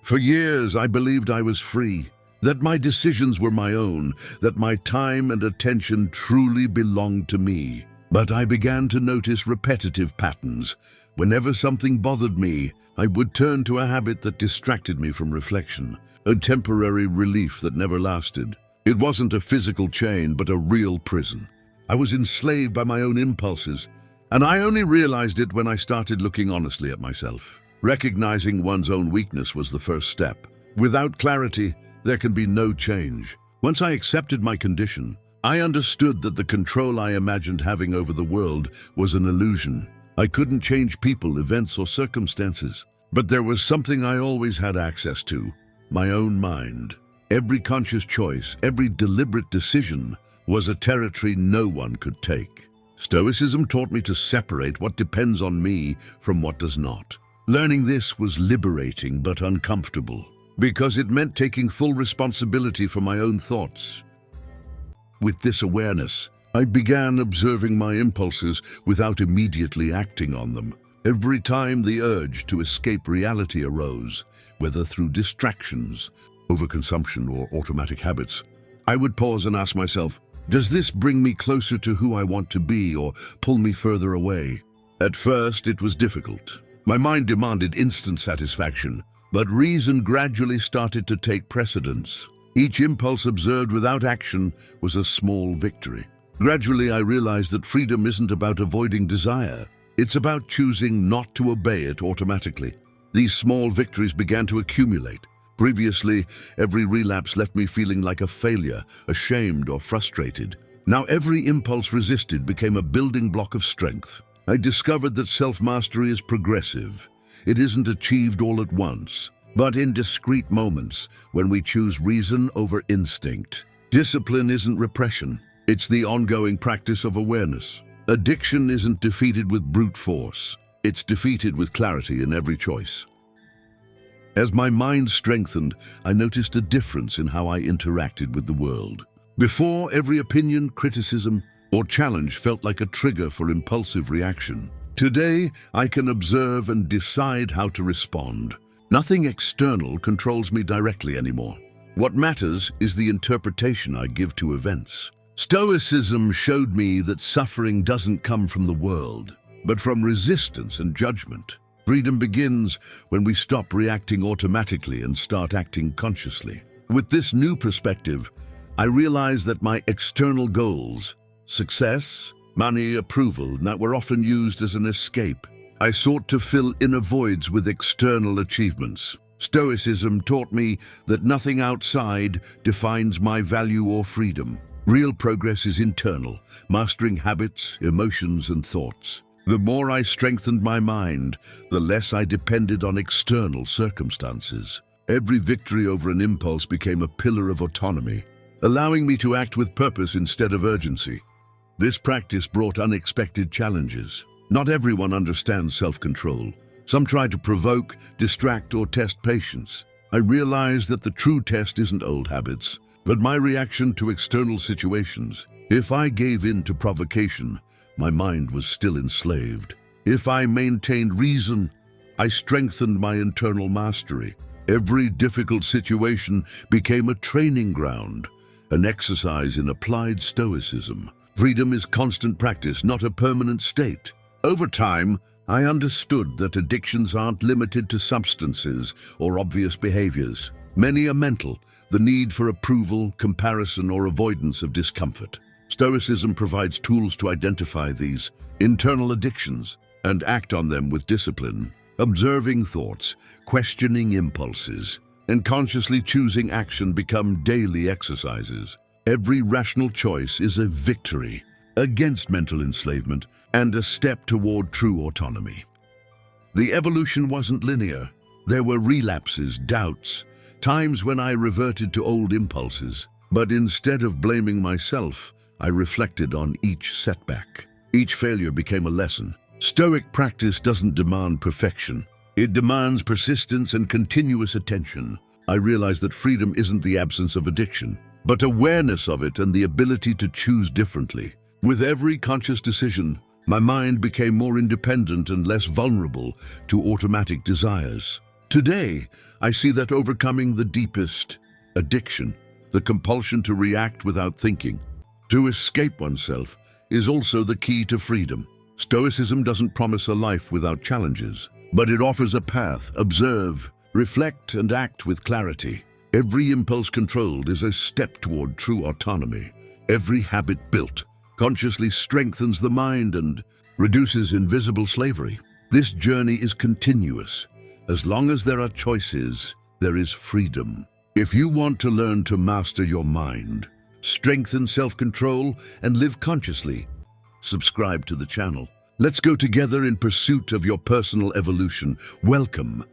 For years, I believed I was free, that my decisions were my own, that my time and attention truly belonged to me. But I began to notice repetitive patterns. Whenever something bothered me, I would turn to a habit that distracted me from reflection, a temporary relief that never lasted. It wasn't a physical chain, but a real prison. I was enslaved by my own impulses, and I only realized it when I started looking honestly at myself. Recognizing one's own weakness was the first step. Without clarity, there can be no change. Once I accepted my condition, I understood that the control I imagined having over the world was an illusion. I couldn't change people, events, or circumstances. But there was something I always had access to: my own mind. Every conscious choice, every deliberate decision was a territory no one could take. Stoicism taught me to separate what depends on me from what does not. Learning this was liberating but uncomfortable, because it meant taking full responsibility for my own thoughts. With this awareness, I began observing my impulses without immediately acting on them. Every time the urge to escape reality arose, whether through distractions, overconsumption, or automatic habits, I would pause and ask myself, does this bring me closer to who I want to be or pull me further away? At first, it was difficult. My mind demanded instant satisfaction, but reason gradually started to take precedence. Each impulse observed without action was a small victory. Gradually, I realized that freedom isn't about avoiding desire. It's about choosing not to obey it automatically. These small victories began to accumulate. Previously, every relapse left me feeling like a failure, ashamed or frustrated. Now every impulse resisted became a building block of strength. I discovered that self-mastery is progressive. It isn't achieved all at once, but in discrete moments when we choose reason over instinct. Discipline isn't repression. It's the ongoing practice of awareness. Addiction isn't defeated with brute force. It's defeated with clarity in every choice. As my mind strengthened, I noticed a difference in how I interacted with the world. Before, every opinion, criticism, or challenge felt like a trigger for impulsive reaction. Today, I can observe and decide how to respond. Nothing external controls me directly anymore. What matters is the interpretation I give to events. Stoicism showed me that suffering doesn't come from the world, but from resistance and judgment. Freedom begins when we stop reacting automatically and start acting consciously. With this new perspective, I realized that my external goals, success, money, approval, that were often used as an escape. I sought to fill inner voids with external achievements. Stoicism taught me that nothing outside defines my value or freedom. Real progress is internal, mastering habits, emotions, and thoughts. The more I strengthened my mind, the less I depended on external circumstances. Every victory over an impulse became a pillar of autonomy, allowing me to act with purpose instead of urgency. This practice brought unexpected challenges. Not everyone understands self-control. Some try to provoke, distract, or test patience. I realized that the true test isn't old habits, but my reaction to external situations. If I gave in to provocation, my mind was still enslaved. If I maintained reason, I strengthened my internal mastery. Every difficult situation became a training ground, an exercise in applied stoicism. Freedom is constant practice, not a permanent state. Over time, I understood that addictions aren't limited to substances or obvious behaviors. Many are mental, the need for approval, comparison, or avoidance of discomfort. Stoicism provides tools to identify these internal addictions and act on them with discipline. Observing thoughts, questioning impulses, and consciously choosing action become daily exercises. Every rational choice is a victory against mental enslavement and a step toward true autonomy. The evolution wasn't linear. There were relapses, doubts, times when I reverted to old impulses. But instead of blaming myself, I reflected on each setback. Each failure became a lesson. Stoic practice doesn't demand perfection. It demands persistence and continuous attention. I realized that freedom isn't the absence of addiction, but awareness of it and the ability to choose differently. With every conscious decision, my mind became more independent and less vulnerable to automatic desires. Today, I see that overcoming the deepest addiction, the compulsion to react without thinking, to escape oneself, is also the key to freedom. Stoicism doesn't promise a life without challenges, but it offers a path. Observe, reflect, and act with clarity. Every impulse controlled is a step toward true autonomy. Every habit built consciously strengthens the mind and reduces invisible slavery. This journey is continuous. As long as there are choices, there is freedom. If you want to learn to master your mind, strengthen self-control, and live consciously, subscribe to the channel. Let's go together in pursuit of your personal evolution. Welcome